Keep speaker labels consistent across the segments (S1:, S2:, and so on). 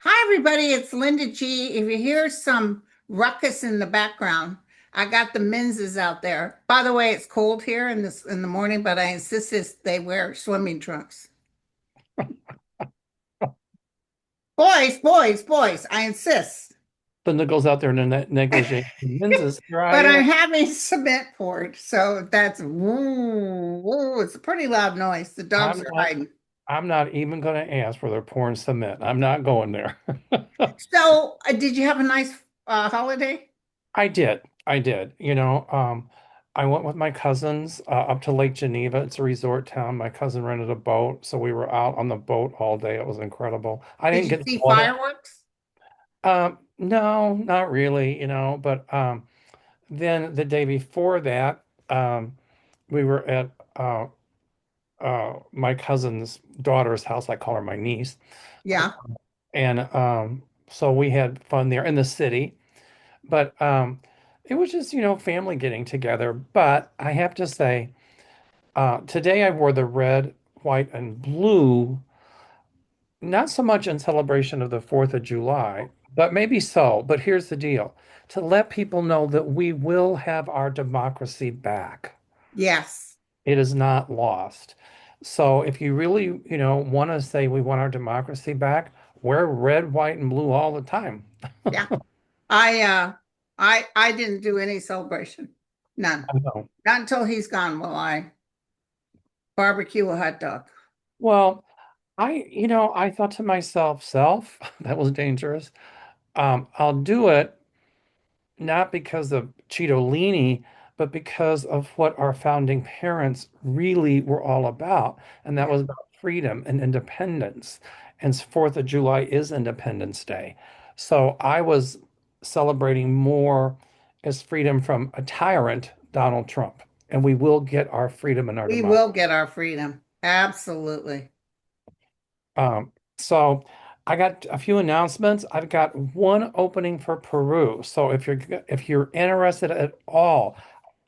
S1: Hi, everybody. It's Linda G. If you hear some ruckus in the background, I got the menses out there. By the way, it's cold here in the morning, but I insist they wear swimming trunks. Boys, I insist.
S2: Linda goes out there in a negligee. Men's here I
S1: But
S2: am.
S1: I'm having cement poured, so that's woo, woo. It's a pretty loud noise. The dogs
S2: I'm
S1: are
S2: not
S1: hiding.
S2: I'm not even going to ask where they're pouring cement. I'm not going there.
S1: So, did you have a nice holiday?
S2: I did. I did. I went with my cousins up to Lake Geneva. It's a resort town. My cousin rented a boat, so we were out on the boat all day. It was incredible. I
S1: Did
S2: didn't
S1: you
S2: get
S1: see
S2: water.
S1: fireworks?
S2: No, not really, but then the day before that, we were at my cousin's daughter's house. I call her my niece.
S1: Yeah.
S2: And so we had fun there in the city. But it was just, family getting together. But I have to say, today I wore the red, white, and blue, not so much in celebration of the 4th of July, but maybe so. But here's the deal, to let people know that we will have our democracy back.
S1: Yes.
S2: It is not lost. So if you really, want to say we want our democracy back, wear red, white, and blue all the time.
S1: Yeah. I didn't do any celebration. None.
S2: I know.
S1: Not until he's gone will I barbecue a hot dog.
S2: Well, I thought to myself, self, that was dangerous. I'll do it not because of Cheetolini, but because of what our founding parents really were all about. And that
S1: Yeah.
S2: was about freedom and independence. And 4th of July is Independence Day. So I was celebrating more as freedom from a tyrant, Donald Trump. And we will get our freedom and our
S1: We
S2: democracy.
S1: will get our freedom. Absolutely.
S2: So I got a few announcements. I've got one opening for Peru. So if you're interested at all,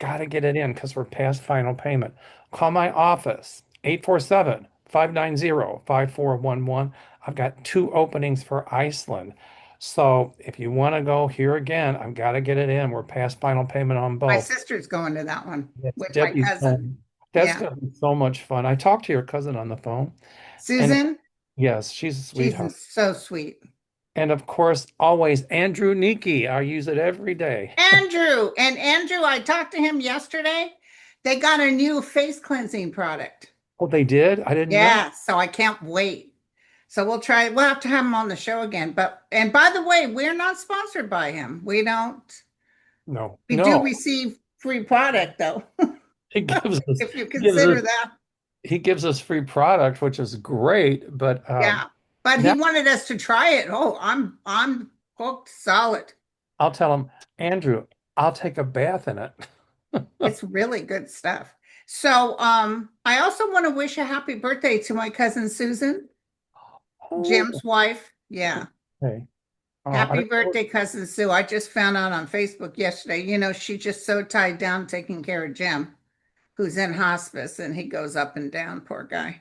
S2: got to get it in because we're past final payment. Call my office, 847-590-5411. I've got two openings for Iceland. So if you want to go here again, I've got to get it in. We're past final payment on
S1: My
S2: both.
S1: sister's going to that one
S2: Yes,
S1: with my
S2: Debbie's
S1: cousin.
S2: going. That's
S1: Yeah.
S2: going to be so much fun. I talked to your cousin on the phone, and
S1: Susan,
S2: yes, she's a
S1: she's
S2: sweetheart.
S1: so sweet.
S2: And of course, always Andrew Nikki. I use it every day.
S1: Andrew, I talked to him yesterday. They got a new face cleansing product.
S2: Oh, they did? I didn't know.
S1: Yeah, so I can't wait. So we'll have to have him on the show again. And by the way, we're not sponsored by him. We don't,
S2: No,
S1: we do
S2: no.
S1: receive free product though,
S2: He gives us
S1: if you
S2: he gives us
S1: consider that.
S2: he gives us free product, which is great. But
S1: Yeah. But he
S2: now
S1: wanted us to try it. Oh, I'm hooked solid.
S2: I'll tell him, Andrew, I'll take a bath in it.
S1: It's really good stuff. So, I also want to wish a happy birthday to my cousin Susan,
S2: Oh,
S1: Jim's wife. Yeah.
S2: okay. I
S1: Happy
S2: didn't know.
S1: birthday, cousin Sue. I just found out on Facebook yesterday. She's just so tied down taking care of Jim, who's in hospice, and he goes up and down, poor guy.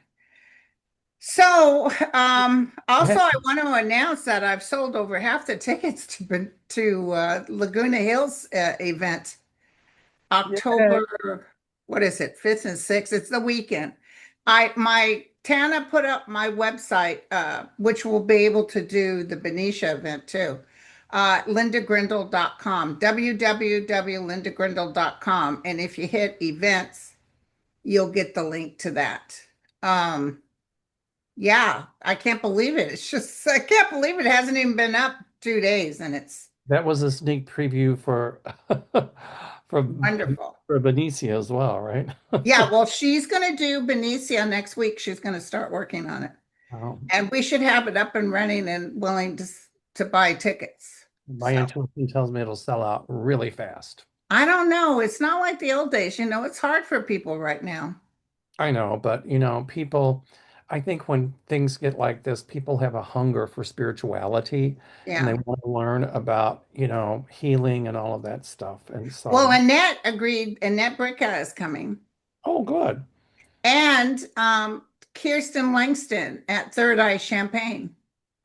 S1: So, also, I want to announce that I've sold over half the tickets to Laguna Hills event,
S2: Yeah.
S1: October, what is it, 5th and 6th? It's the weekend. My Tana put up my website, which will be able to do the Benicia event too. LindaGrindle.com, www.lindagrindle.com. And if you hit events, you'll get the link to that. Um, yeah, I can't believe it. I can't believe it hasn't even been up 2 days and it's
S2: That was a sneak preview for for
S1: wonderful.
S2: for Benicia as well, right?
S1: Yeah, well, she's going to do Benicia next week. She's going to start working on it.
S2: Um,
S1: And we should have it up and running and willing to buy tickets.
S2: my
S1: So
S2: intuition tells me it'll sell out really fast.
S1: I don't know. It's not like the old days. It's hard for people right now.
S2: I know, but people, I think when things get like this, people have a hunger for spirituality and they
S1: Yeah.
S2: want to learn about, healing and all of that stuff. And
S1: Well,
S2: so,
S1: Annette agreed. Annette Bricka is coming.
S2: oh, good.
S1: And Kirsten Langston at Third Eye Champagne.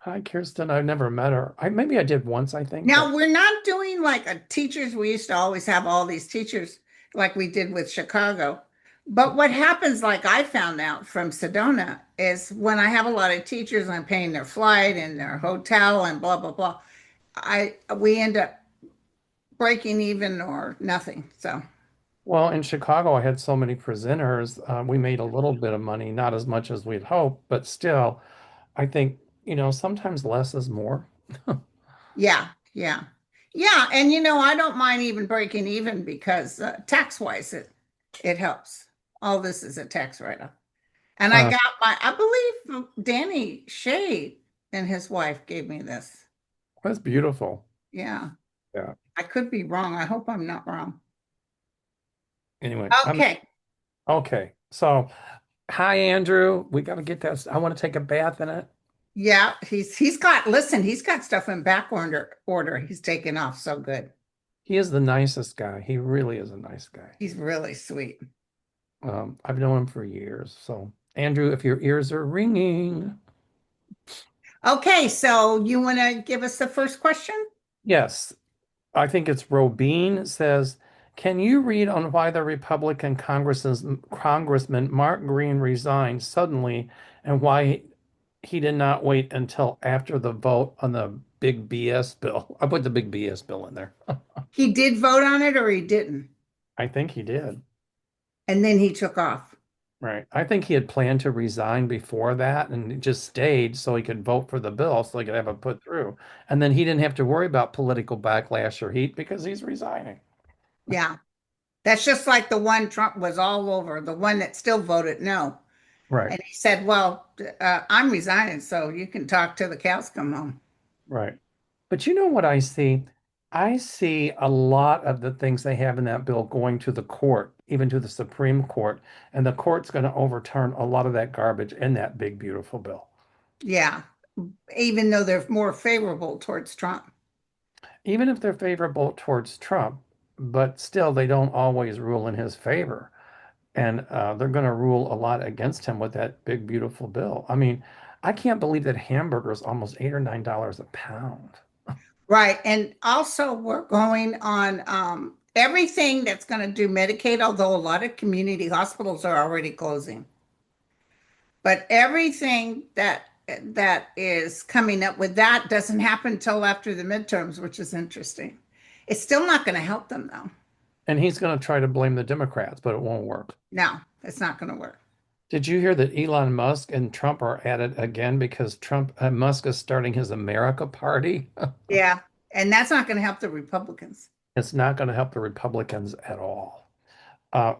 S2: Hi, Kirsten. I've never met her. Maybe I did once, I think, but
S1: Now, we're not doing like a teachers. We used to always have all these teachers like we did with Chicago. But what happens, like I found out from Sedona, is when I have a lot of teachers, I'm paying their flight and their hotel and blah, blah, blah. We end up breaking even or nothing. So
S2: well, in Chicago, I had so many presenters. We made a little bit of money, not as much as we'd hoped, but still, I think, sometimes less is more.
S1: yeah, yeah. Yeah, and I don't mind even breaking even because tax-wise it helps. All this is a tax write-off. And I
S2: Uh,
S1: got I believe Danny Shade and his wife gave me this.
S2: that's beautiful.
S1: Yeah,
S2: Yeah.
S1: I could be wrong. I hope I'm not wrong.
S2: Anyway, I'm
S1: Okay.
S2: okay. So, hi, Andrew. We got to get that. I want to take a bath in it.
S1: Yeah, he's got listen, he's got stuff in back order. He's taken off so good.
S2: He is the nicest guy. He really is a nice guy.
S1: He's really sweet.
S2: I've known him for years. So, Andrew, if your ears are ringing,
S1: Okay, so you want to give us the first question?
S2: yes, I think it's Robine says, can you read on why the Republican Congressman Mark Green resigned suddenly and why he did not wait until after the vote on the big BS bill? I put the big BS bill in there.
S1: He did vote on it or he didn't.
S2: I think he did.
S1: And then he took off.
S2: Right. I think he had planned to resign before that and just stayed so he could vote for the bill so he could have it put through. And then he didn't have to worry about political backlash or heat because he's resigning.
S1: Yeah. That's just like the one Trump was all over, the one that still voted no.
S2: Right.
S1: And he said, well, I'm resigning, so you can talk till the cows come home.
S2: Right. But you know what I see? I see a lot of the things they have in that bill going to the court, even to the Supreme Court, and the court's going to overturn a lot of that garbage in that big, beautiful bill.
S1: Yeah. Even though they're more favorable towards Trump.
S2: Even if they're favorable towards Trump, but still they don't always rule in his favor. And they're going to rule a lot against him with that big, beautiful bill. I mean, I can't believe that hamburger is almost $8 or $9 a pound.
S1: Right. And also, we're going on everything that's going to do Medicaid, although a lot of community hospitals are already closing. But everything that is coming up with that doesn't happen until after the midterms, which is interesting. It's still not going to help them, though.
S2: And he's going to try to blame the Democrats, but it won't work.
S1: No, it's not going to work.
S2: Did you hear that Elon Musk and Trump are at it again because Musk is starting his America Party?
S1: Yeah. And that's not going to help the Republicans.
S2: It's not going to help the Republicans at all.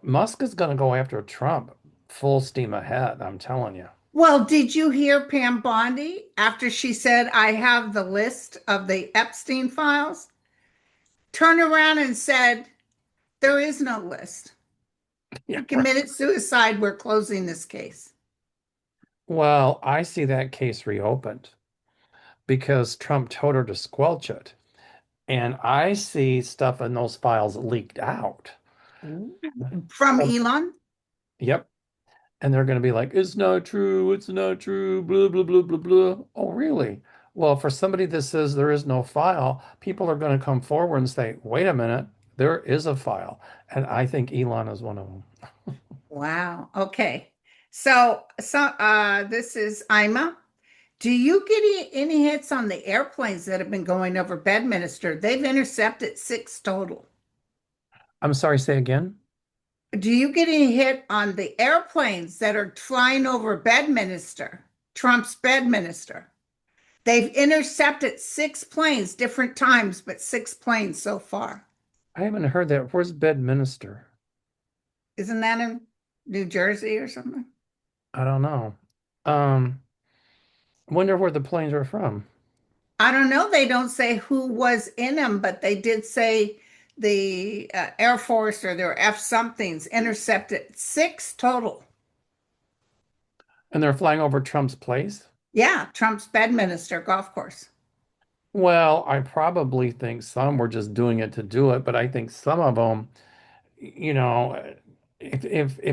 S2: Musk is going to go after Trump full steam ahead, I'm telling you.
S1: Well, did you hear Pam Bondi after she said, I have the list of the Epstein files? Turned around and said, there is no list.
S2: Yeah,
S1: He
S2: right.
S1: committed suicide. We're closing this case.
S2: Well, I see that case reopened because Trump told her to squelch it. And I see stuff in those files leaked out.
S1: From
S2: Um,
S1: Elon?
S2: Yep. And they're going to be like, it's not true. It's not true. Blah, blah, blah, blah, blah. Oh, really? Well, for somebody that says there is no file, people are going to come forward and say, wait a minute, there is a file. And I think Elon is one of them.
S1: Wow. Okay. So this is Ima. Do you get any hits on the airplanes that have been going over Bedminster? They've intercepted six total.
S2: I'm sorry, say again.
S1: Do you get any hit on the airplanes that are flying over Bedminster, Trump's Bedminster? They've intercepted six planes, different times, but six planes so far.
S2: I haven't heard that. Where's Bedminster?
S1: Isn't that in New Jersey or something?
S2: I don't know. Um, Wonder where the planes are from.
S1: I don't know. They don't say who was in them, but they did say the Air Force or their F somethings intercepted six total.
S2: And they're flying over Trump's place?
S1: Yeah, Trump's Bedminster golf course.
S2: Well, I probably think some were just doing it to do it, but I think some of them, you know, if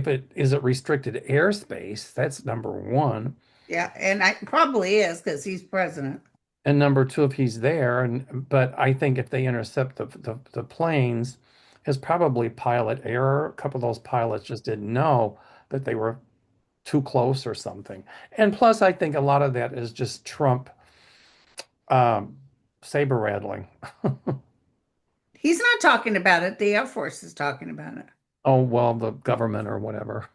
S2: it is it restricted airspace, that's number one.
S1: Yeah, and I probably is because he's president.
S2: And number two, if he's there, and but I think if they intercept the planes, it's probably pilot error. A couple of those pilots just didn't know that they were too close or something. And plus, I think a lot of that is just Trump um, saber rattling.
S1: He's not talking about it. The Air Force is talking about it.
S2: Oh, well, the government or whatever.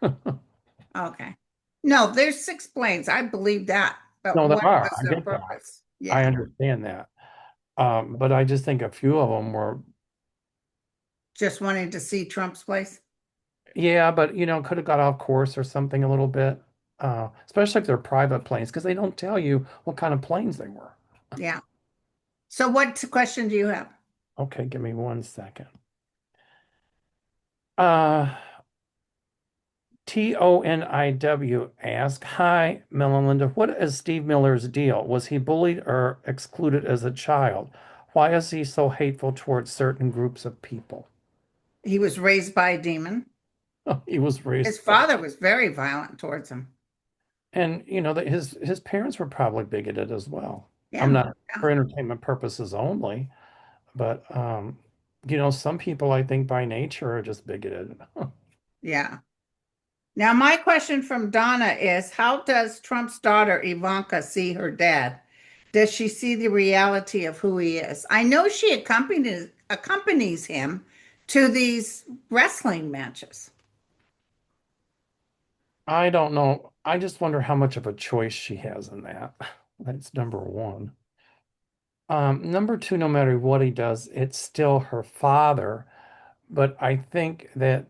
S1: Okay. No, there's six planes. I believe that. But
S2: No, there
S1: what
S2: are.
S1: was
S2: I
S1: their
S2: get that.
S1: purpose?
S2: I
S1: Yeah.
S2: understand that. But I just think a few of them were,
S1: Just wanting to see Trump's place.
S2: yeah, but could have got off course or something a little bit. Especially if they're private planes, because they don't tell you what kind of planes they were.
S1: Yeah. So what question do you have?
S2: Okay, give me 1 second. Uh, TONIW asked, Hi, Mel and Linda. What is Steve Miller's deal? Was he bullied or excluded as a child? Why is he so hateful towards certain groups of people?
S1: He was raised by a demon.
S2: He was raised
S1: His
S2: by,
S1: father was very violent towards him.
S2: and that his parents were probably bigoted as well. I'm
S1: Yeah.
S2: not
S1: Yeah.
S2: for entertainment purposes only, but some people I think by nature are just bigoted.
S1: Yeah. Now, my question from Donna is, how does Trump's daughter Ivanka see her dad? Does she see the reality of who he is? I know she accompanies him to these wrestling matches.
S2: I don't know. I just wonder how much of a choice she has in that. That's number one. Number two, no matter what he does, it's still her father. But I think that,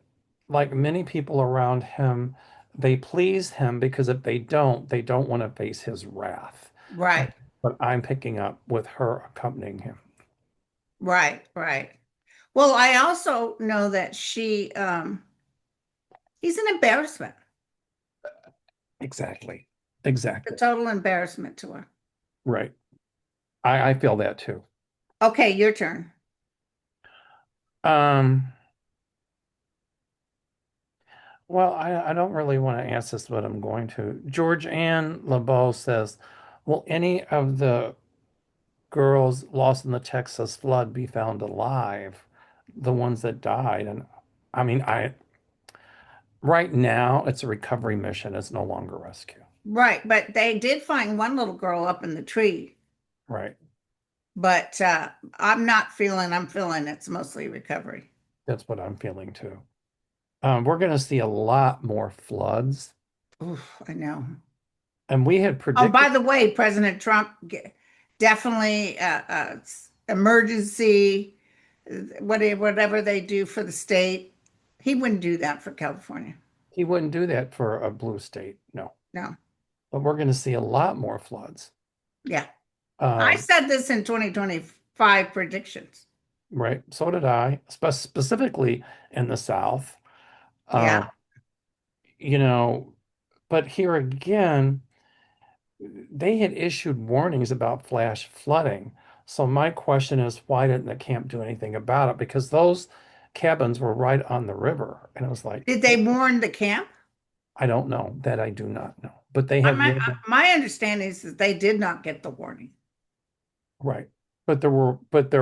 S2: like many people around him, they please him because if they don't want to face his wrath. And
S1: Right,
S2: but I'm picking up with her accompanying him.
S1: right, right. Well, I also know that he's an embarrassment,
S2: Exactly.
S1: a
S2: Exactly.
S1: total embarrassment to her.
S2: Right. I feel that too.
S1: Okay, your turn.
S2: Um, well, I don't really want to ask this, but I'm going to. George Ann LeBeau says, will any of the girls lost in the Texas flood be found alive? The ones that died. And I mean, right now it's a recovery mission. It's no longer rescue.
S1: Right, but they did find one little girl up in the tree,
S2: Right.
S1: but I'm feeling it's mostly recovery.
S2: That's what I'm feeling too. We're going to see a lot more floods.
S1: Oof, I know.
S2: And we had
S1: Oh,
S2: predicted
S1: by the way, President Trump definitely emergency, whatever they do for the state, he wouldn't do that for California.
S2: he wouldn't do that for a blue state. No.
S1: No.
S2: But we're going to see a lot more floods.
S1: Yeah. I
S2: Um,
S1: said this in 2025 predictions.
S2: right. So did I, specifically in the South.
S1: Yeah.
S2: Um, you know, but here again, they had issued warnings about flash flooding. So my question is, why didn't the camp do anything about it? Because those cabins were right on the river. And it was like,
S1: Did they warn the camp?
S2: I don't know. That I do not know. But they
S1: I,
S2: have
S1: my,
S2: warned,
S1: my understanding is that they did not get the warning.
S2: right. But there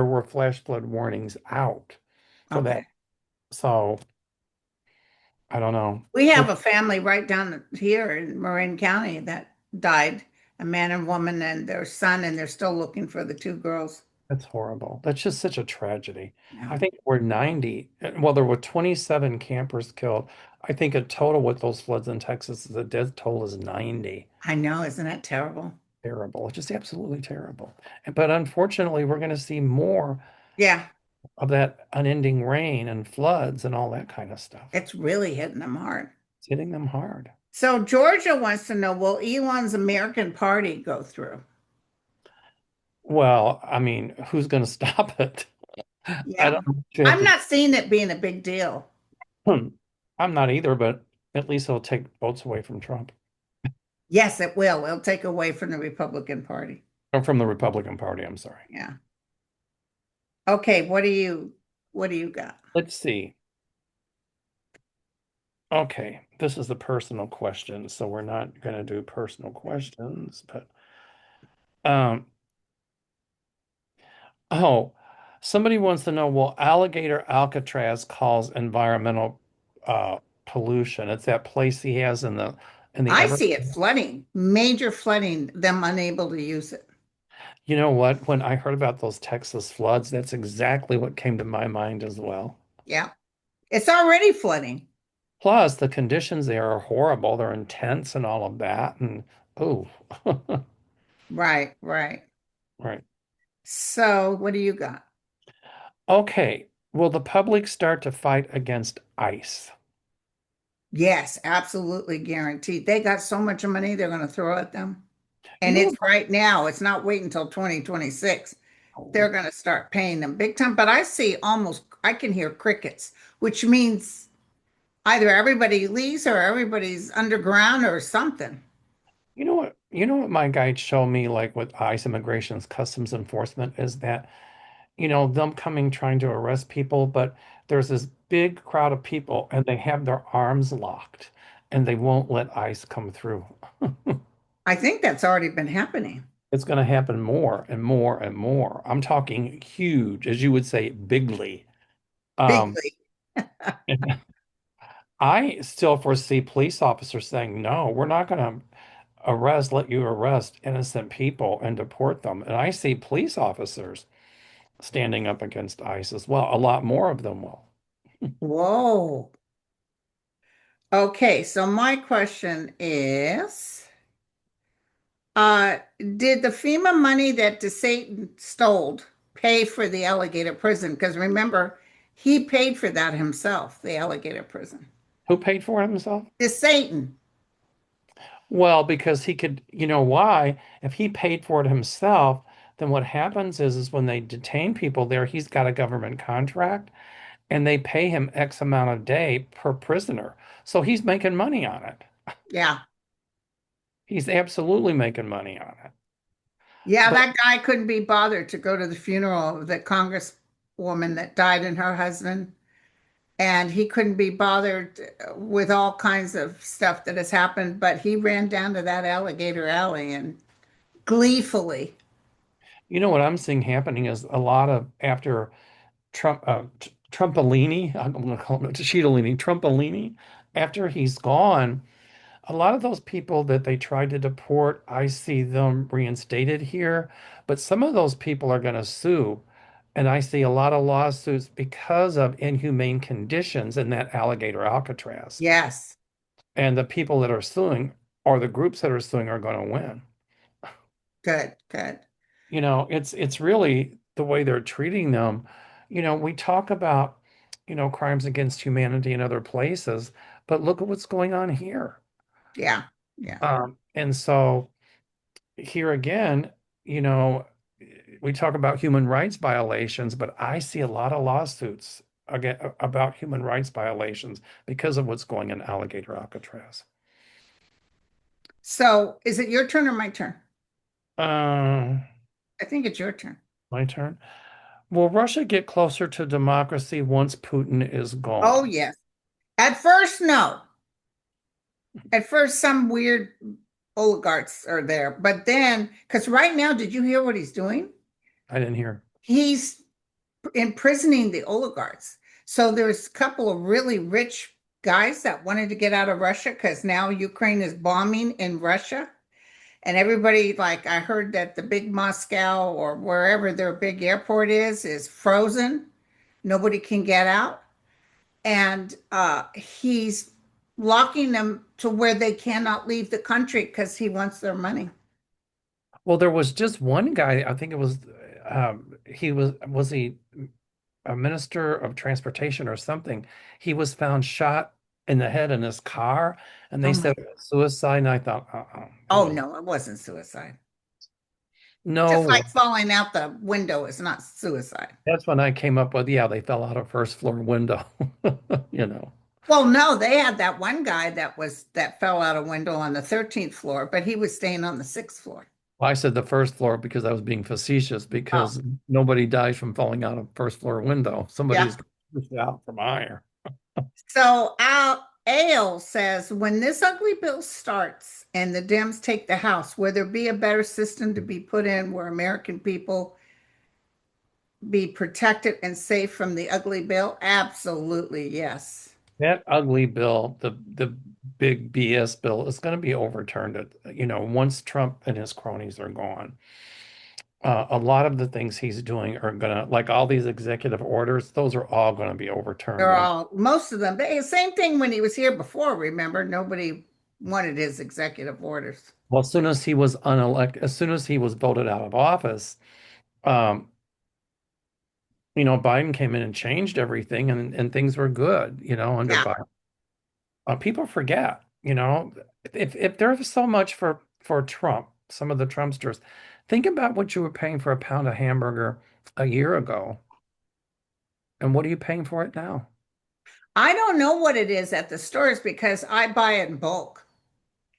S2: were flash flood warnings out for that.
S1: Okay.
S2: So I don't know.
S1: We have
S2: It,
S1: a family right down here in Marin County that died, a man and woman and their son, and they're still looking for the two girls.
S2: that's horrible. That's just such a tragedy.
S1: Yeah.
S2: I think we're 90. Well, there were 27 campers killed. I think a total with those floods in Texas, the death toll is 90.
S1: I know, isn't that terrible?
S2: Terrible. It's just absolutely terrible. But unfortunately, we're going to see more
S1: Yeah,
S2: of that unending rain and floods and all that kind of stuff.
S1: it's really hitting them hard.
S2: It's hitting them hard.
S1: So Georgia wants to know, will Elon's American Party go through?
S2: Well, I mean, who's going to stop it? I
S1: Yeah.
S2: don't know what you have
S1: I'm
S2: to.
S1: not seeing it being a big deal.
S2: I'm not either, but at least it'll take votes away from Trump
S1: Yes, it will. It'll take away from the Republican Party.
S2: or from the Republican Party. I'm sorry.
S1: Yeah. Okay, what do you got?
S2: Let's see. Okay, this is a personal question, so we're not going to do personal questions, but um oh, somebody wants to know, will alligator Alcatraz cause environmental uh pollution? It's that place he has in the
S1: I
S2: ever.
S1: see it flooding, major flooding, them unable to use it.
S2: You know what? When I heard about those Texas floods, that's exactly what came to my mind as well.
S1: Yeah. It's already flooding.
S2: Plus, the conditions there are horrible. They're intense and all of that. And oh,
S1: Right, right.
S2: right.
S1: So what do you got?
S2: Okay. Will the public start to fight against ICE?
S1: Yes, absolutely guaranteed. They got so much money they're going to throw at them.
S2: You
S1: And
S2: know
S1: it's
S2: what?
S1: right now. It's not waiting until 2026.
S2: Oh,
S1: They're going to start paying them big time. But I can hear crickets, which means either everybody leaves or everybody's underground or something.
S2: you know what? You know what my guide showed me, like with ICE, Immigration's Customs Enforcement, is that, them coming trying to arrest people, but there's this big crowd of people and they have their arms locked and they won't let ICE come through.
S1: I think that's already been happening.
S2: It's going to happen more and more and more. I'm talking huge, as you would say, bigly. Um,
S1: Bigly.
S2: and I still foresee police officers saying, no, we're not going to let you arrest innocent people and deport them. And I see police officers standing up against ICE as well. A lot more of them will.
S1: Whoa. Okay, so my question is, did the FEMA money that DeSatan stole pay for the alligator prison? Because remember, he paid for that himself, the alligator prison.
S2: Who paid for it himself?
S1: DeSatan.
S2: Well, because he could, you know why? If he paid for it himself, then what happens is when they detain people there, he's got a government contract and they pay him X amount a day per prisoner. So he's making money on it.
S1: Yeah.
S2: He's absolutely making money on it.
S1: Yeah,
S2: But
S1: that guy couldn't be bothered to go to the funeral of the congresswoman that died and her husband. And he couldn't be bothered with all kinds of stuff that has happened, but he ran down to that alligator alley and gleefully.
S2: you know what I'm seeing happening is a lot of after Trumpolini, I'm going to call him Cheetolini, Trumpolini, after he's gone, a lot of those people that they tried to deport, I see them reinstated here, but some of those people are going to sue. And I see a lot of lawsuits because of inhumane conditions in that alligator Alcatraz.
S1: Yes,
S2: And the people that are suing or the groups that are suing are going to win.
S1: good, good.
S2: It's really the way they're treating them. We talk about, crimes against humanity in other places, but look at what's going on here.
S1: Yeah, yeah.
S2: And so here again, you know, we talk about human rights violations, but I see a lot of lawsuits again about human rights violations because of what's going in Alligator Alcatraz.
S1: So is it your turn or my turn?
S2: Uh,
S1: I think it's your turn.
S2: my turn. Will Russia get closer to democracy once Putin is
S1: Oh,
S2: gone?
S1: yes. At first, no. At first, some weird oligarchs are there. But then, because right now, did you hear what he's doing?
S2: I didn't hear.
S1: He's imprisoning the oligarchs. So there's a couple of really rich guys that wanted to get out of Russia because now Ukraine is bombing in Russia. And everybody, like I heard that the big Moscow or wherever their big airport is frozen. Nobody can get out. And he's locking them to where they cannot leave the country because he wants their money.
S2: Well, there was just one guy, I think it was was he a minister of transportation or something? He was found shot in the head in his car, and they
S1: Oh my
S2: said
S1: God.
S2: suicide. And I thought, come
S1: Oh
S2: on.
S1: no, it wasn't suicide. Just
S2: No,
S1: like falling out the window is not suicide.
S2: that's when I came up with, yeah, they fell out a first floor window, you know.
S1: Well, no, they had that one guy that fell out a window on the 13th floor, but he was staying on the 6th floor.
S2: Well, I said the first floor because I was being facetious
S1: Oh,
S2: because nobody dies from falling out a first floor window.
S1: yeah.
S2: Somebody's pushed out from higher.
S1: So out. Ale says, when this ugly bill starts and the Dems take the House, will there be a better system to be put in where American people be protected and safe from the ugly bill? Absolutely, yes.
S2: That ugly bill, the big BS bill, is going to be overturned once Trump and his cronies are gone. A lot of the things he's doing are gonna, like all these executive orders, those are all going to be overturned
S1: They're
S2: one.
S1: all, most of them, same thing when he was here before, remember? Nobody wanted his executive orders.
S2: Well, as soon as he was unelected, as soon as he was voted out of office, um, Biden came in and changed everything, and things were good, under
S1: Yeah.
S2: Biden. People forget, if there's so much for Trump, some of the Trumpsters, think about what you were paying for a pound of hamburger a year ago, and what are you paying for it now?
S1: I don't know what it is at the stores because I buy it in bulk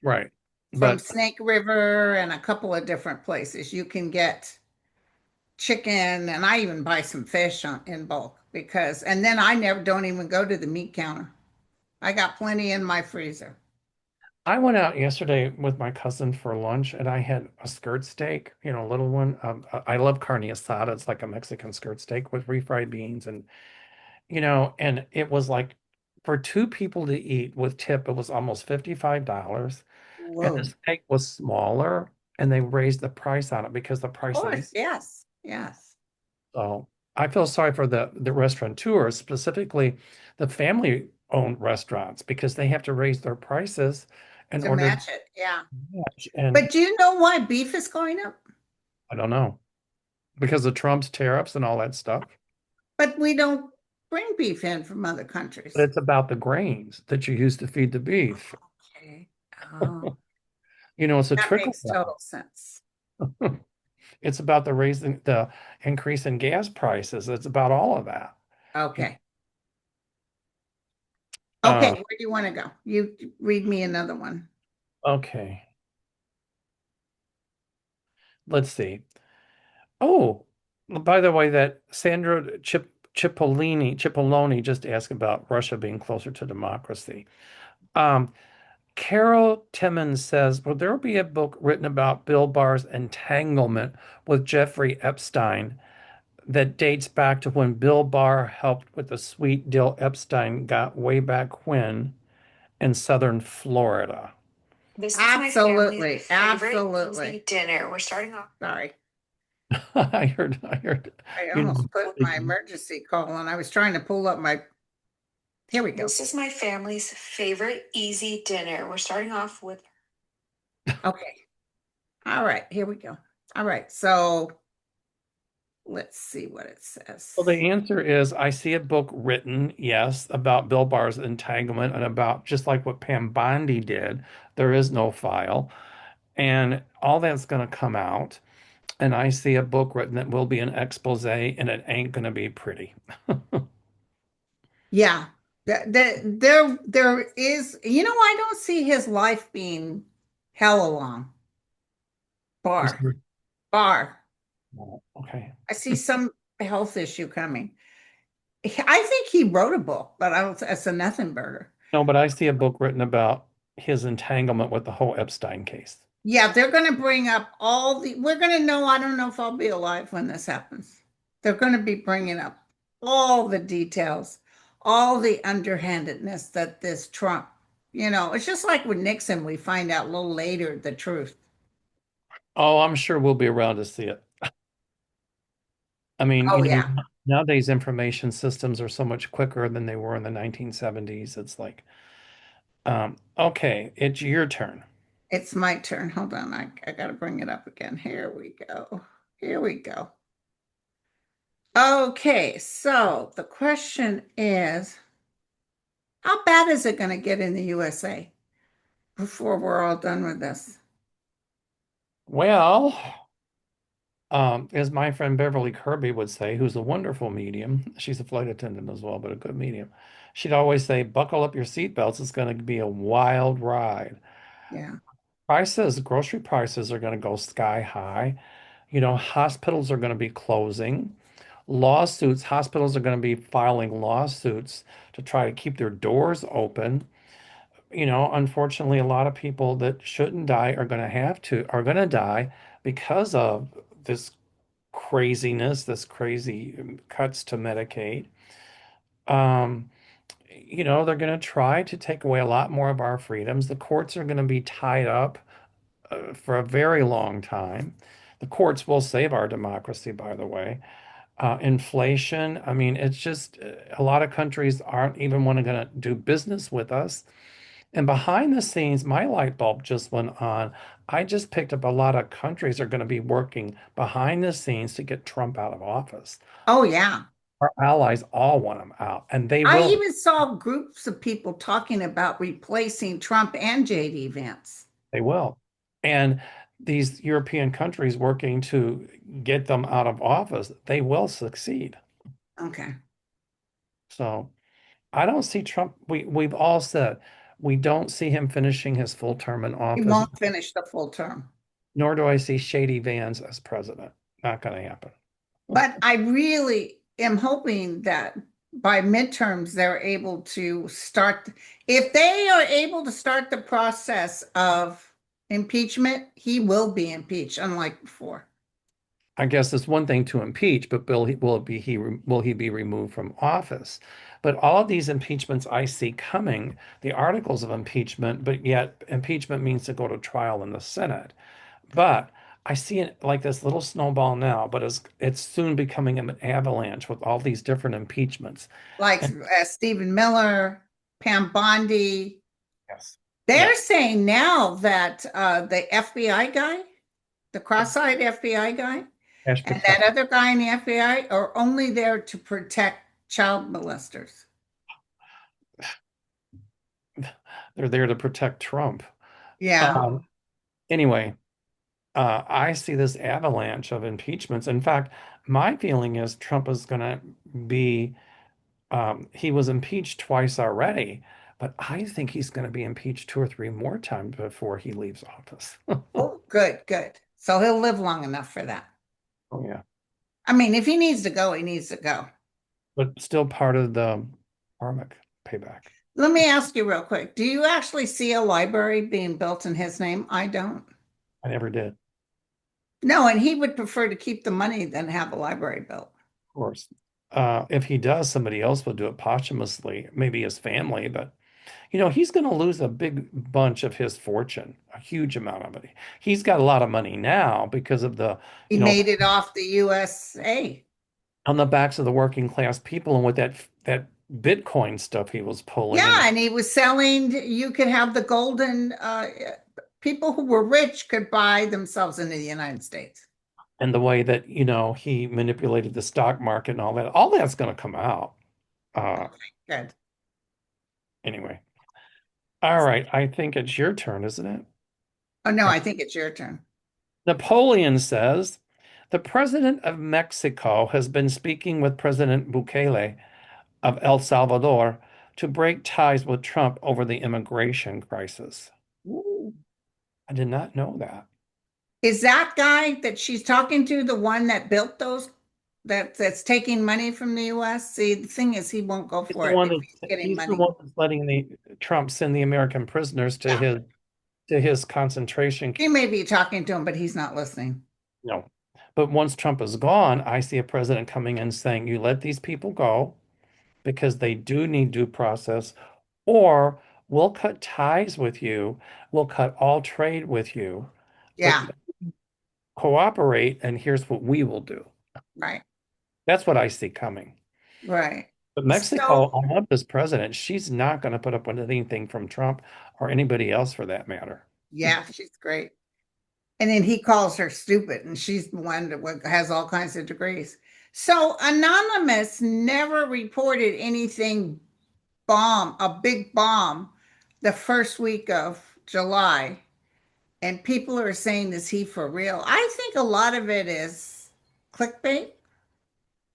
S2: Right.
S1: from
S2: But
S1: Snake River and a couple of different places. You can get chicken and I even buy some fish in bulk because, and then I never don't even go to the meat counter. I got plenty in my freezer.
S2: I went out yesterday with my cousin for lunch, and I had a skirt steak, a little one. I love carne asada. It's like a Mexican skirt steak with refried beans, and it was like for two people to eat with tip, it was almost $55. And the
S1: Whoa. Of
S2: steak was smaller, and they raised the price on it because the price of meat.
S1: course, yes, yes.
S2: So I feel sorry for the restaurateurs, specifically the family-owned restaurants, because they have to raise their prices in
S1: To
S2: order to
S1: match it, yeah.
S2: match. And
S1: But do you know why beef is going up?
S2: I don't know, because of Trump's tariffs and all that stuff.
S1: But we don't bring beef in from other
S2: But
S1: countries.
S2: it's about the grains that you use to feed the beef.
S1: Okay. Oh,
S2: It's a
S1: that
S2: trickle
S1: makes
S2: down.
S1: total sense.
S2: It's about the increase in gas prices. It's about all of that.
S1: Okay. Okay,
S2: Um,
S1: where do you want to go? You read me another one.
S2: okay, let's see. Oh, by the way, that Sandra Cipollone just asked about Russia being closer to democracy. Um, Carol Timmons says, will there be a book written about Bill Barr's entanglement with Jeffrey Epstein that dates back to when Bill Barr helped with the sweet deal Epstein got way back when in southern Florida?
S1: This is my family's favorite easy dinner. We're starting off. Sorry,
S2: I heard,
S1: I
S2: you know,
S1: almost put my emergency call on. I was trying to pull up my. Here we go. This is my family's favorite easy dinner. We're starting off with. Okay. All right. Here we go. All right. So let's see what it
S2: well,
S1: says.
S2: the answer is I see a book written, yes, about Bill Barr's entanglement and about just like what Pam Bondi did. There is no file, and all that's going to come out. And I see a book written that will be an expose, and it ain't going to be pretty.
S1: Yeah. There is, I don't see his life being hell long.
S2: You
S1: Bar.
S2: see-
S1: Bar.
S2: Oh, okay.
S1: I see some health issue coming. I think he wrote a book, but I don't, it's a nothing burger.
S2: No, but I see a book written about his entanglement with the whole Epstein case.
S1: Yeah, they're going to bring up we're going to know, I don't know if I'll be alive when this happens. They're going to be bringing up all the details, all the underhandedness that this Trump, it's just like with Nixon, we find out a little later the truth.
S2: Oh, I'm sure we'll be around to see it. I mean,
S1: Oh, yeah.
S2: nowadays information systems are so much quicker than they were in the 1970s. It's like, okay, it's your turn.
S1: It's my turn. Hold on. I got to bring it up again. Here we go. Here we go. Okay, so the question is, how bad is it going to get in the USA before we're all done with this?
S2: Well, as my friend Beverly Kirby would say, who's a wonderful medium, she's a flight attendant as well, but a good medium. She'd always say, buckle up your seatbelts. It's going to be a wild ride.
S1: Yeah.
S2: Grocery prices are going to go sky high. Hospitals are going to be closing. Hospitals are going to be filing lawsuits to try to keep their doors open. unfortunately, a lot of people that shouldn't die are going to die because of this craziness, this crazy cuts to Medicaid. Um, they're going to try to take away a lot more of our freedoms. The courts are going to be tied up for a very long time. The courts will save our democracy, by the way. Inflation, I mean, it's just a lot of countries aren't even want to going to do business with us. And behind the scenes, my light bulb just went on. I just picked up a lot of countries are going to be working behind the scenes to get Trump out of office.
S1: Oh, yeah.
S2: Our allies all want him out, and they
S1: I
S2: will.
S1: even saw groups of people talking about replacing Trump and JD Vance.
S2: They will. And these European countries working to get them out of office, they will succeed.
S1: Okay.
S2: So I don't see Trump. We've all said we don't see him finishing his full term in
S1: He
S2: office,
S1: won't finish the full term.
S2: nor do I see Shady Vans as president. Not going to happen.
S1: But I really am hoping that by midterms, they're able to start, if they are able to start the process of impeachment, he will be impeached, unlike before.
S2: I guess it's one thing to impeach, but will he be removed from office? But all of these impeachments I see coming, the articles of impeachment, but yet impeachment means to go to trial in the Senate. But I see it like this little snowball now, but it's soon becoming an avalanche with all these different impeachments.
S1: Like
S2: And
S1: Stephen Miller, Pam Bondi.
S2: yes,
S1: They're
S2: yes,
S1: saying now that the FBI guy, the cross-eyed FBI guy,
S2: cash
S1: and that
S2: protection.
S1: other guy in the FBI are only there to protect child molesters.
S2: They're there to protect Trump.
S1: Yeah.
S2: Um, anyway, I see this avalanche of impeachments. In fact, my feeling is Trump is going to be, he was impeached twice already, but I think he's going to be impeached two or three more times before he leaves office.
S1: Oh, good, good. So he'll live long enough for that.
S2: Oh, yeah.
S1: I mean, if he needs to go, he needs to go.
S2: But still part of the karmic payback.
S1: Let me ask you real quick. Do you actually see a library being built in his name? I don't.
S2: I never did, of
S1: No, and he would prefer to keep the money than have a library built.
S2: course. If he does, somebody else will do it posthumously, maybe his family, but he's going to lose a big bunch of his fortune, a huge amount of it. He's got a lot of money now because of the,
S1: He made it off the USA.
S2: on the backs of the working class people and with that Bitcoin stuff he was pulling
S1: Yeah, and he was selling, you could have the golden, people who were rich could buy themselves into the United States.
S2: and the way that, he manipulated the stock market and all that. All that's going to come out. Uh,
S1: Okay, good.
S2: anyway. All right. I think it's your turn, isn't it?
S1: Oh, no, I think it's your turn.
S2: Napoleon says, the president of Mexico has been speaking with President Bukele of El Salvador to break ties with Trump over the immigration crisis.
S1: Ooh.
S2: I did not know that.
S1: Is that guy that she's talking to the one that built those, that's taking money from the US? See, the thing is, he won't go
S2: He's the
S1: for it
S2: one
S1: if
S2: that
S1: he's getting
S2: he's the
S1: money.
S2: one that's letting the Trump send the American prisoners
S1: Yeah,
S2: to his concentration
S1: she
S2: camp.
S1: may be talking to him, but he's not listening.
S2: No. But once Trump is gone, I see a president coming in saying, you let these people go because they do need due process, or we'll cut ties with you. We'll cut all trade with you, but
S1: Yeah,
S2: cooperate, and here's what we will do.
S1: right,
S2: That's what I see coming.
S1: right.
S2: But
S1: So,
S2: Mexico, I love this president. She's not going to put up with anything from Trump or anybody else for that matter.
S1: yeah, she's great. And then he calls her stupid, and she's the one that has all kinds of degrees. So Anonymous never reported anything a big bomb, the first week of July. And people are saying, is he for real? I think a lot of it is clickbait.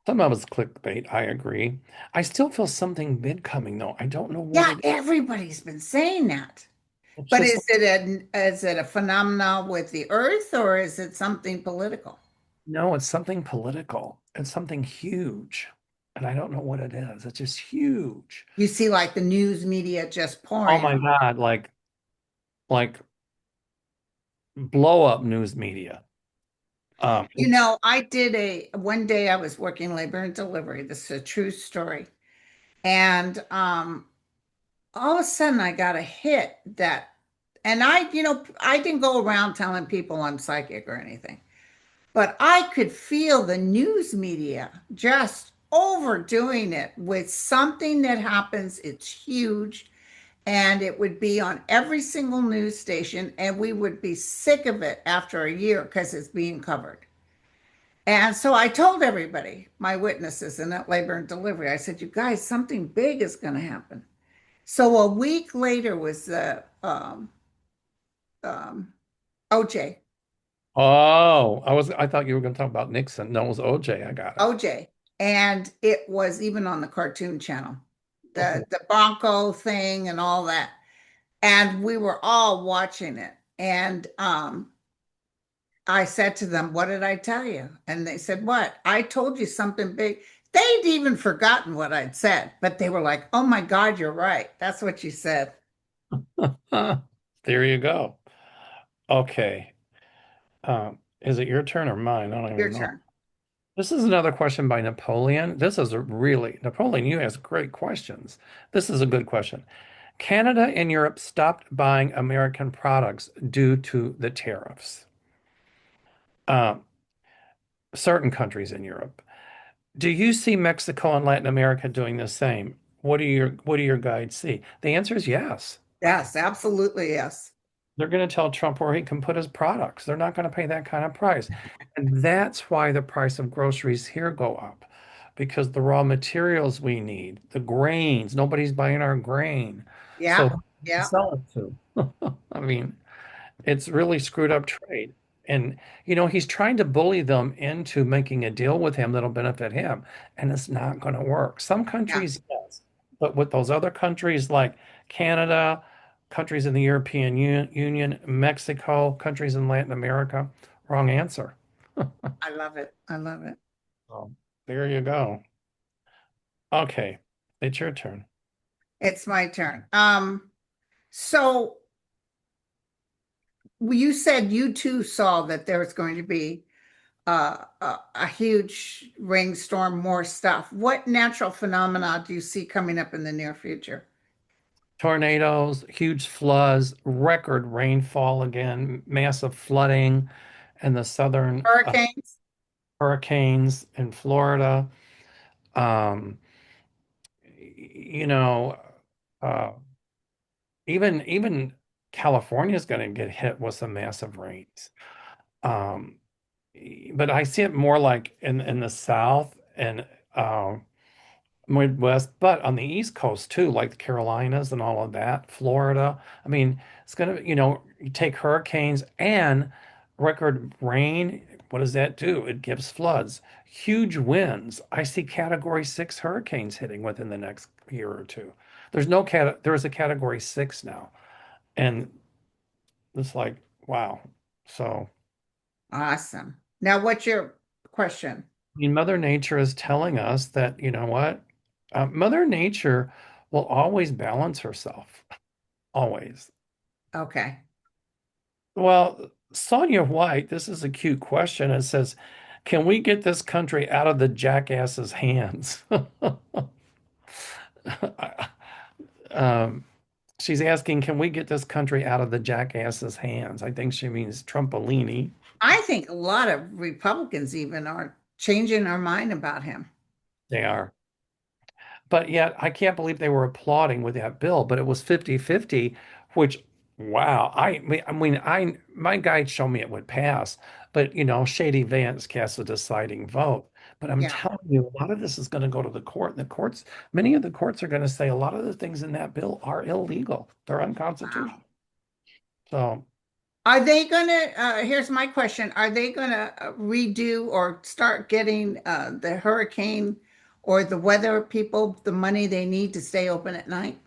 S2: Some of it's clickbait, I agree. I still feel something big coming though. I don't know what
S1: Yeah,
S2: it is.
S1: everybody's been saying that.
S2: It's
S1: But
S2: just
S1: is it a phenomenon with the earth or is it something political?
S2: no, it's something political. It's something huge. and I don't know what it is. It's just huge.
S1: You see like the news media just
S2: Oh
S1: pouring
S2: my
S1: on.
S2: God, like blow up news media.
S1: You
S2: It's
S1: know, one day I was working labor and delivery. This is a true story. And all of a sudden I got a hit that, and I didn't go around telling people I'm psychic or anything, but I could feel the news media just overdoing it with something that happens. It's huge. And it would be on every single news station, and we would be sick of it after a year because it's being covered. And so I told everybody, my witnesses in that labor and delivery, I said, you guys, something big is going to happen. So a week later was the um, OJ,
S2: oh, I thought you were going to talk about Nixon. No, it was OJ. I got it.
S1: OJ, and it was even on the cartoon channel,
S2: Oh,
S1: the Bronco thing and all that, and we were all watching it. And I said to them, "What did I tell you?" And they said, "What? I told you something big." They'd even forgotten what I'd said, but they were like, "Oh my God, you're right. That's what you said."
S2: there you go. Okay. Is it your turn or mine? I don't
S1: Your
S2: even know.
S1: turn.
S2: This is another question by Napoleon. This is a really, Napoleon, you ask great questions. This is a good question. Canada and Europe stopped buying American products due to the tariffs. Uh, certain countries in Europe. Do you see Mexico and Latin America doing the same? What do your guides see? The answer is yes.
S1: Yes, absolutely. Yes.
S2: They're going to tell Trump where he can put his products. They're not going to pay that kind of price. And that's why the price of groceries here go up because the raw materials we need, the grains, nobody's buying our grain. So
S1: Yeah.
S2: who to
S1: Yeah.
S2: sell it to? I mean, it's really screwed up trade. And, he's trying to bully them into making a deal with him that'll benefit him. And it's not going to work. Some
S1: Yeah.
S2: countries, yes. But with those other countries like Canada, countries in the European Union, Mexico, countries in Latin America, wrong answer.
S1: I love it. I love it.
S2: So there you go. Okay, it's your turn.
S1: It's my turn. So you said you too saw that there was going to be a huge rainstorm, more stuff. What natural phenomena do you see coming up in the near future?
S2: Tornadoes, huge floods, record rainfall again, massive flooding in the southern
S1: Hurricanes?
S2: hurricanes in Florida. Um, you know, uh, even California is going to get hit with some massive rains. Um, but I see it more like in the South and Midwest, but on the East Coast too, like the Carolinas and all of that, Florida. I mean, it's gonna, you take hurricanes and record rain. What does that do? It gives floods, huge winds. I see Category 6 hurricanes hitting within the next year or two. There's a Category 6 now, and it's like, wow. So,
S1: Awesome. Now, what's your question?
S2: I mean, Mother Nature is telling us that, you know what? Mother Nature will always balance herself. Always.
S1: Okay.
S2: Well, Sonia White, this is a cute question. It says, can we get this country out of the jackass's hands? Um, she's asking, can we get this country out of the jackass's hands? I think she means Trumpolini.
S1: I think a lot of Republicans even are changing their mind about him.
S2: They are. But yet, I can't believe they were applauding with that bill, but it was 50-50, which, wow. My guide showed me it would pass, but, Shady Vance cast a deciding vote. But I'm
S1: Yeah.
S2: telling you, a lot of this is going to go to the court, and many of the courts are going to say a lot of the things in that bill are illegal. They're
S1: Wow.
S2: unconstitutional. So,
S1: Are they gonna, here's my question. Are they gonna redo or start getting the hurricane or the weather people the money they need to stay open at night?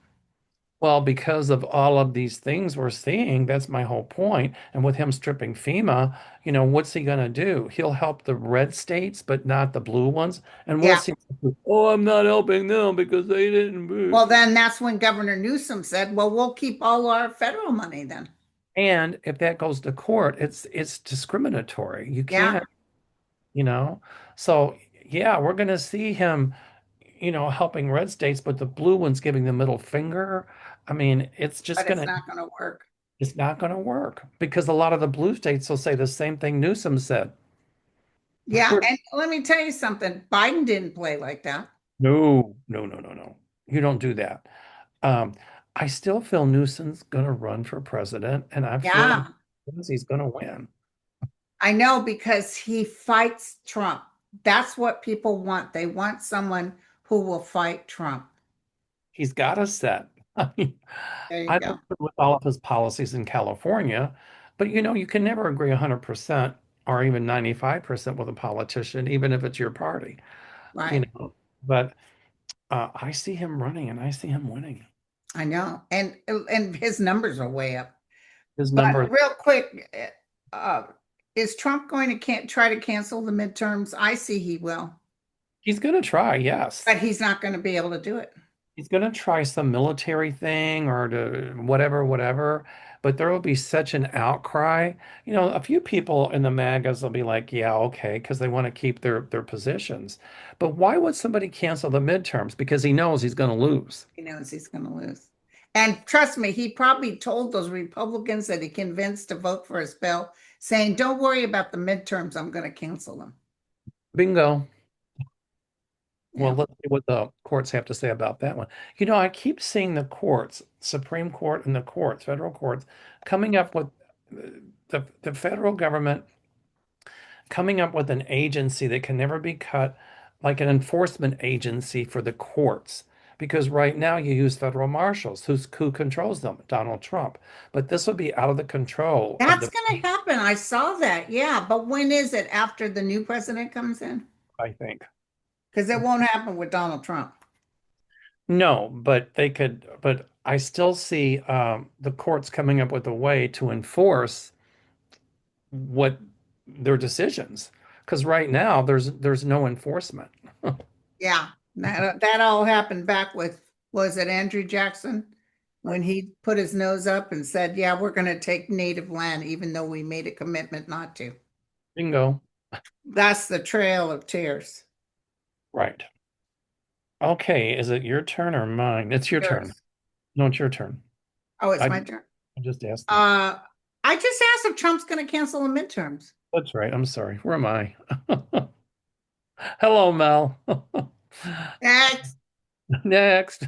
S2: Well, because of all of these things we're seeing, that's my whole point. And with him stripping FEMA, what's he going to do? He'll help the red states, but not the blue ones. And
S1: Yeah.
S2: what's he do? Oh, I'm not helping them because they didn't.
S1: Well, then that's when Governor Newsom said, well, we'll keep all our federal money then.
S2: And if that goes to court, it's discriminatory. You
S1: Yeah,
S2: can't, you know. So yeah, we're going to see him, helping red states, but the blue ones giving the middle finger. I mean,
S1: but it's not going to work.
S2: it's not going to work because a lot of the blue states will say the same thing Newsom said.
S1: Yeah,
S2: We're,
S1: and let me tell you something. Biden didn't play like that.
S2: no, no, no, no, no. You don't do that. Um, I still feel Newsom's going to run for president, and I feel like
S1: Yeah,
S2: he's going to win.
S1: I know because he fights Trump. That's what people want. They want someone who will fight Trump.
S2: He's got a set. I mean,
S1: There you
S2: I
S1: go.
S2: don't agree with all of his policies in California, but you can never agree 100% or even 95% with a politician, even if it's your party, you
S1: Right.
S2: know. But I see him running and I see him winning.
S1: I know. And his numbers are way up.
S2: His
S1: But
S2: number,
S1: real quick, is Trump going to can't try to cancel the midterms? I see he will,
S2: he's going to try, yes.
S1: but he's not going to be able to do it.
S2: He's going to try some military thing or to whatever, whatever, but there will be such an outcry. A few people in the MAGAs will be like, yeah, okay, because they want to keep their positions. But why would somebody cancel the midterms? Because he knows he's going to lose.
S1: He knows he's going to lose. And trust me, he probably told those Republicans that he convinced to vote for his bill, saying, don't worry about the midterms. I'm going to cancel them.
S2: Bingo. Well,
S1: Yeah.
S2: let's see what the courts have to say about that one. I keep seeing the courts, Supreme Court and the courts, federal courts, coming up with the federal government coming up with an agency that can never be cut, like an enforcement agency for the courts. Because right now you use federal marshals. Who controls them? Donald Trump. But this will be out of the control of
S1: That's
S2: the,
S1: going to happen. I saw that. Yeah. But when is it after the new president comes in?
S2: I think.
S1: Because it won't happen with Donald Trump.
S2: No, but they could, but I still see the courts coming up with a way to enforce what their decisions. Because right now there's no enforcement.
S1: Yeah. That all happened back with, was it Andrew Jackson? When he put his nose up and said, yeah, we're going to take native land, even though we made a commitment not to.
S2: Bingo.
S1: That's the Trail of Tears.
S2: Right. Okay, is it your turn or mine? It's your turn.
S1: Yours.
S2: No, it's your turn.
S1: Oh, it's
S2: I,
S1: my turn.
S2: I just asked that.
S1: Uh, I just asked if Trump's going to cancel the midterms.
S2: That's right. I'm sorry. Where am I? Hello, Mel.
S1: Next.
S2: Next.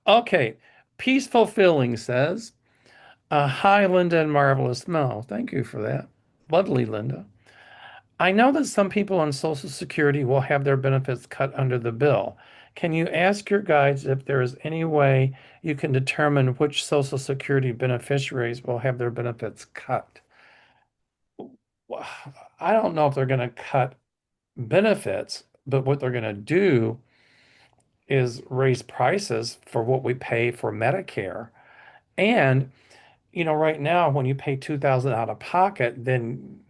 S2: Okay. Peaceful Feeling says, hi, Linda and Marvelous Mel. Thank you for that. Lovely, Linda. I know that some people on Social Security will have their benefits cut under the bill. Can you ask your guides if there is any way you can determine which Social Security beneficiaries will have their benefits cut? Well, I don't know if they're going to cut benefits, but what they're going to do is raise prices for what we pay for Medicare. And, right now when you pay 2000 out of pocket, then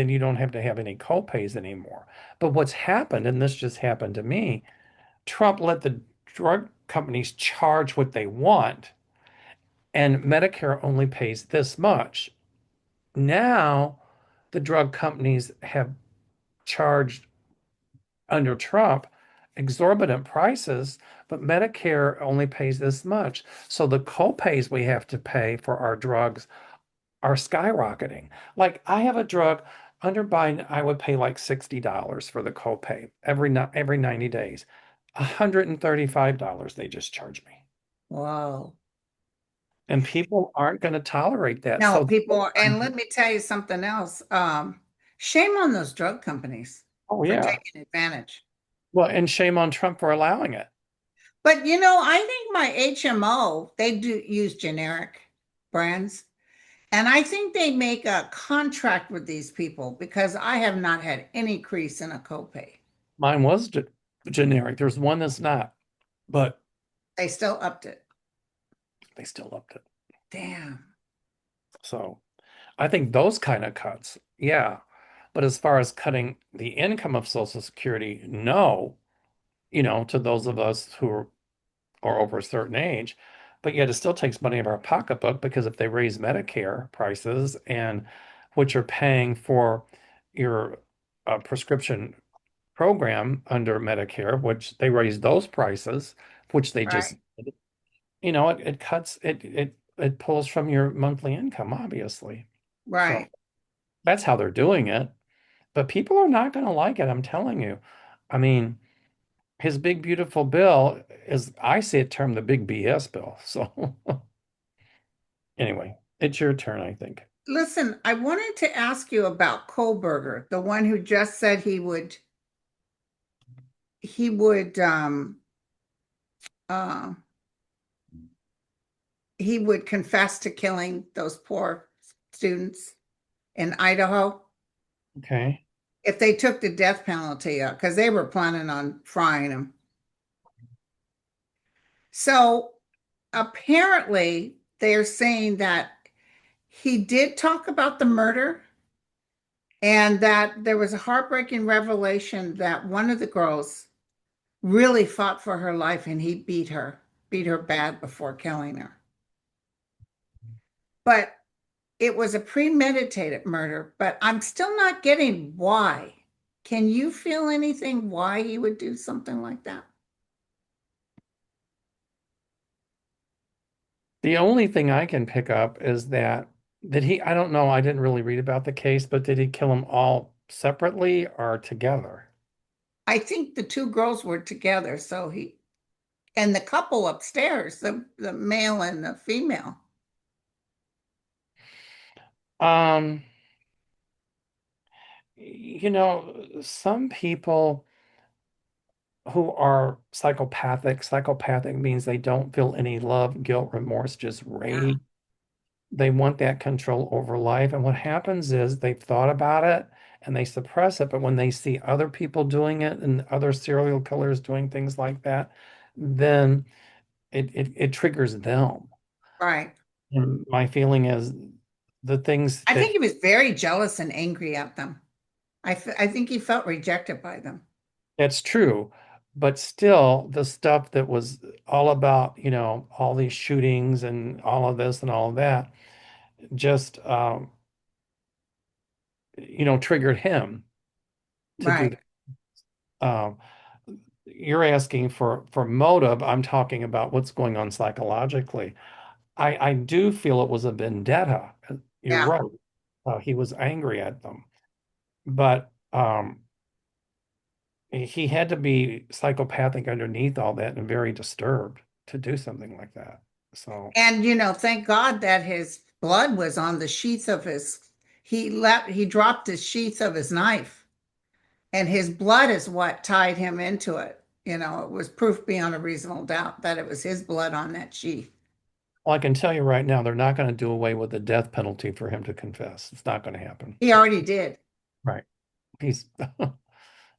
S2: you don't have to have any copays anymore. But what's happened, and this just happened to me, Trump let the drug companies charge what they want, and Medicare only pays this much. Now the drug companies have charged under Trump exorbitant prices, but Medicare only pays this much. So the copays we have to pay for our drugs are skyrocketing. Like I have a drug under Biden, I would pay like $60 for the copay every 90 days. $135 they just charge me.
S1: Whoa.
S2: And people aren't going to tolerate that.
S1: No,
S2: So,
S1: people are, and let me tell you something else. Shame on those drug companies
S2: oh
S1: for
S2: yeah.
S1: taking advantage.
S2: Well, and shame on Trump for allowing it.
S1: But I think my HMO, they do use generic brands. And I think they make a contract with these people because I have not had any increase in a copay.
S2: Mine was generic. There's one that's not, but
S1: They still upped it.
S2: They still upped it.
S1: Damn.
S2: So I think those kind of cuts, yeah. But as far as cutting the income of Social Security, no, to those of us who are over a certain age. But yet it still takes money out of our pocketbook because if they raise Medicare prices and what you're paying for your prescription program under Medicare, which they raise those prices, which they just,
S1: Right.
S2: it cuts it pulls from your monthly income, obviously. So
S1: Right.
S2: that's how they're doing it. But people are not going to like it, I'm telling you. I mean, his big beautiful bill is, I see it termed the big BS bill. So anyway, it's your turn, I think.
S1: Listen, I wanted to ask you about Kohlberger, the one who just said he would he would confess to killing those poor students in Idaho
S2: Okay.
S1: if they took the death penalty up because they were planning on frying him. So apparently they're saying that he did talk about the murder and that there was a heartbreaking revelation that one of the girls really fought for her life and he beat her bad before killing her. But it was a premeditated murder, but I'm still not getting why. Can you feel anything why he would do something like that?
S2: The only thing I can pick up is that did he, I don't know, I didn't really read about the case, but did he kill them all separately or together?
S1: I think the two girls were together, so he and the couple upstairs, the male and the female.
S2: Um, some people who are psychopathic means they don't feel any love, guilt, remorse, just
S1: Yeah,
S2: rage. They want that control over life. And what happens is they've thought about it and they suppress it. But when they see other people doing it and other serial killers doing things like that, then it triggers them.
S1: right.
S2: And my feeling is the things
S1: I
S2: that
S1: think he was very jealous and angry at them. I think he felt rejected by them.
S2: that's true. But still, the stuff that was all about, all these shootings and all of this and all of that, just, triggered him to do
S1: Right.
S2: that. You're asking for motive. I'm talking about what's going on psychologically. I do feel it was a vendetta. You're
S1: Yeah.
S2: right. He was angry at them, but he had to be psychopathic underneath all that and very disturbed to do something like that. So,
S1: And thank God that his blood was on the sheath of his he dropped the sheath of his knife and his blood is what tied him into it. It was proof beyond a reasonable doubt that it was his blood on that sheath.
S2: well, I can tell you right now, they're not going to do away with the death penalty for him to confess. It's not going to happen.
S1: He already did.
S2: Right. He's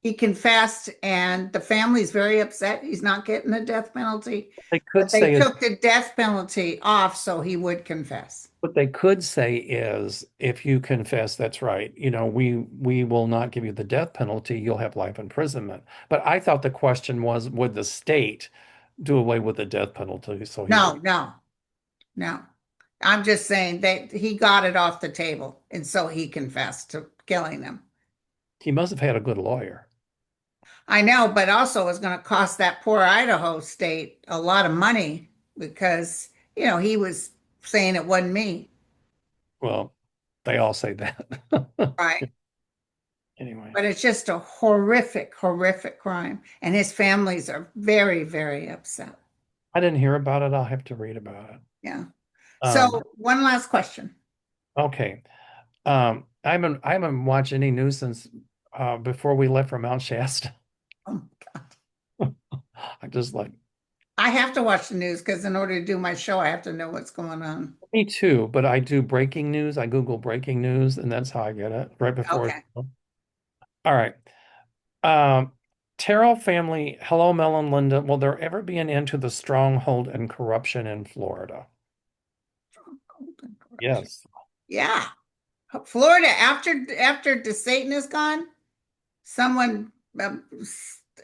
S1: He confessed, and the family's very upset he's not getting the death penalty.
S2: they
S1: But
S2: could
S1: they
S2: say is
S1: took the death penalty off so he would confess.
S2: what they could say is, if you confess, that's right. We will not give you the death penalty. You'll have life imprisonment. But I thought the question was, would the state do away with the death penalty so he
S1: No,
S2: would?
S1: no, no. I'm just saying that he got it off the table, and so he confessed to killing them.
S2: He must have had a good lawyer.
S1: I know, but also it's going to cost that poor Idaho state a lot of money because, he was saying it wasn't me.
S2: Well, they all say that.
S1: Right.
S2: Anyway,
S1: But it's just a horrific, horrific crime. And his families are very, very upset.
S2: I didn't hear about it. I'll have to read about it.
S1: Yeah. So
S2: Um,
S1: one last question.
S2: okay. I haven't watched any news since before we left for Mount Shasta.
S1: Oh,
S2: I just like
S1: I have to watch the news because in order to do my show, I have to know what's going on.
S2: me too, but I do breaking news. I Google breaking news, and that's how I get it right before.
S1: Okay.
S2: All right. Um, Terrell family, hello, Mel and Linda. Will there ever be an end to the stronghold and corruption in Florida? Yes.
S1: Yeah. Florida, after DeSatan is gone, someone,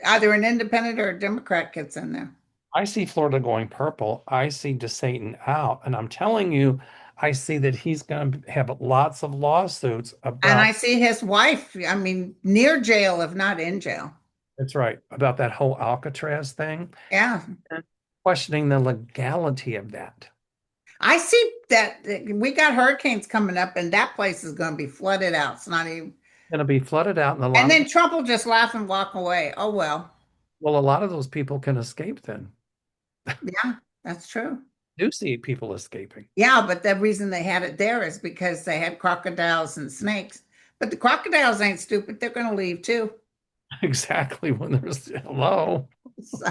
S1: either an independent or a Democrat gets in there.
S2: I see Florida going purple. I see DeSatan out. And I'm telling you, I see that he's going to have lots of lawsuits
S1: And
S2: about,
S1: I see his wife, I mean, near jail, if not in jail.
S2: that's right, about that whole Alcatraz thing,
S1: Yeah.
S2: and questioning the legality of that.
S1: I see that we got hurricanes coming up and that place is going to be flooded out. It's not even,
S2: Going to be flooded out, and a
S1: and
S2: lot of,
S1: then Trump will just laugh and walk away. Oh, well.
S2: well, a lot of those people can escape then.
S1: Yeah, that's true.
S2: Do see people escaping.
S1: Yeah, but the reason they had it there is because they had crocodiles and snakes. But the crocodiles ain't stupid. They're going to leave too.
S2: Exactly, when there's, hello,
S1: So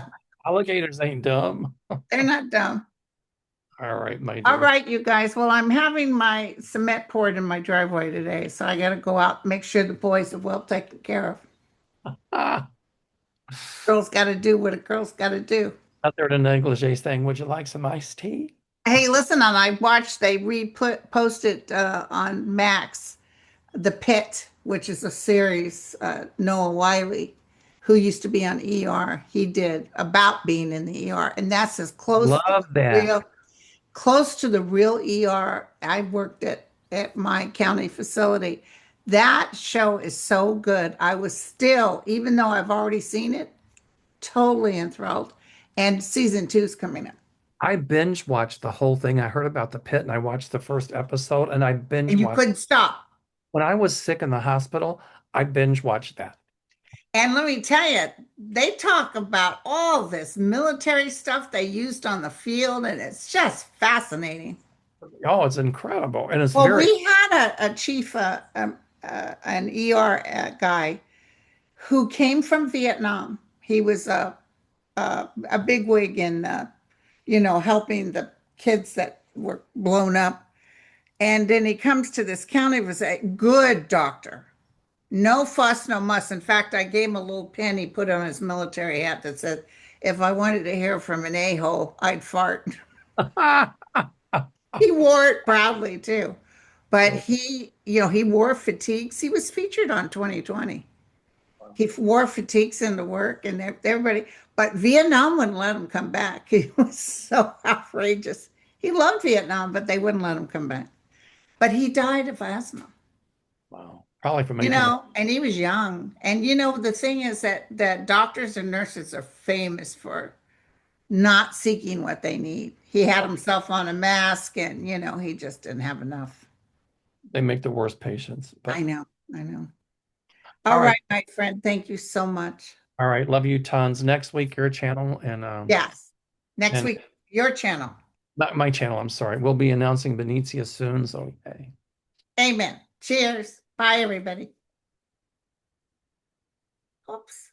S2: alligators ain't dumb.
S1: they're not dumb.
S2: All right, my
S1: All
S2: dear.
S1: right, you guys. Well, I'm having my cement poured in my driveway today, so I got to go out and make sure the boys are well taken care of.
S2: Ah,
S1: Girls got to do what a girl's got to do.
S2: out there to negligee saying, would you like some iced tea?
S1: Hey, listen, and I watched they posted on Max The Pit, which is a series, Noah Wiley, who used to be on ER, he did about being in the ER, and that's as
S2: Love that.
S1: close to the real ER I worked at my county facility. That show is so good. I was still, even though I've already seen it, totally enthralled. And season two is coming up.
S2: I binge watched the whole thing. I heard about the pit and I watched the first episode and I binge
S1: And you
S2: watched.
S1: couldn't stop.
S2: When I was sick in the hospital, I binge watched that.
S1: And let me tell you, they talk about all this military stuff they used on the field, and it's just fascinating.
S2: Oh, it's incredible. And it's
S1: Well,
S2: very,
S1: we had a chief, an ER guy who came from Vietnam. He was a bigwig in, helping the kids that were blown up. And then he comes to this county, was a good doctor. No fuss, no muss. In fact, I gave him a little pin he put on his military hat that said, if I wanted to hear from an a-hole, I'd fart. He wore it proudly too. But he wore fatigues. He was featured on 2020. He wore fatigues into work and everybody, but Vietnam wouldn't let him come back. He was so outrageous. He loved Vietnam, but they wouldn't let him come back. But he died of asthma.
S2: wow, probably from many too much.
S1: And he was young. And the thing is that doctors and nurses are famous for not seeking what they need. He had himself on a mask and he just didn't have enough.
S2: They make the worst patients.
S1: I
S2: But
S1: know, I know.
S2: all
S1: All
S2: right.
S1: right, my friend, thank you so much.
S2: All right. Love you tons. Next week, your channel
S1: Yes. Next
S2: and
S1: week, your channel.
S2: not my channel, I'm sorry. We'll be announcing Benicia soon. So hey.
S1: Amen. Cheers. Bye, everybody. Oops.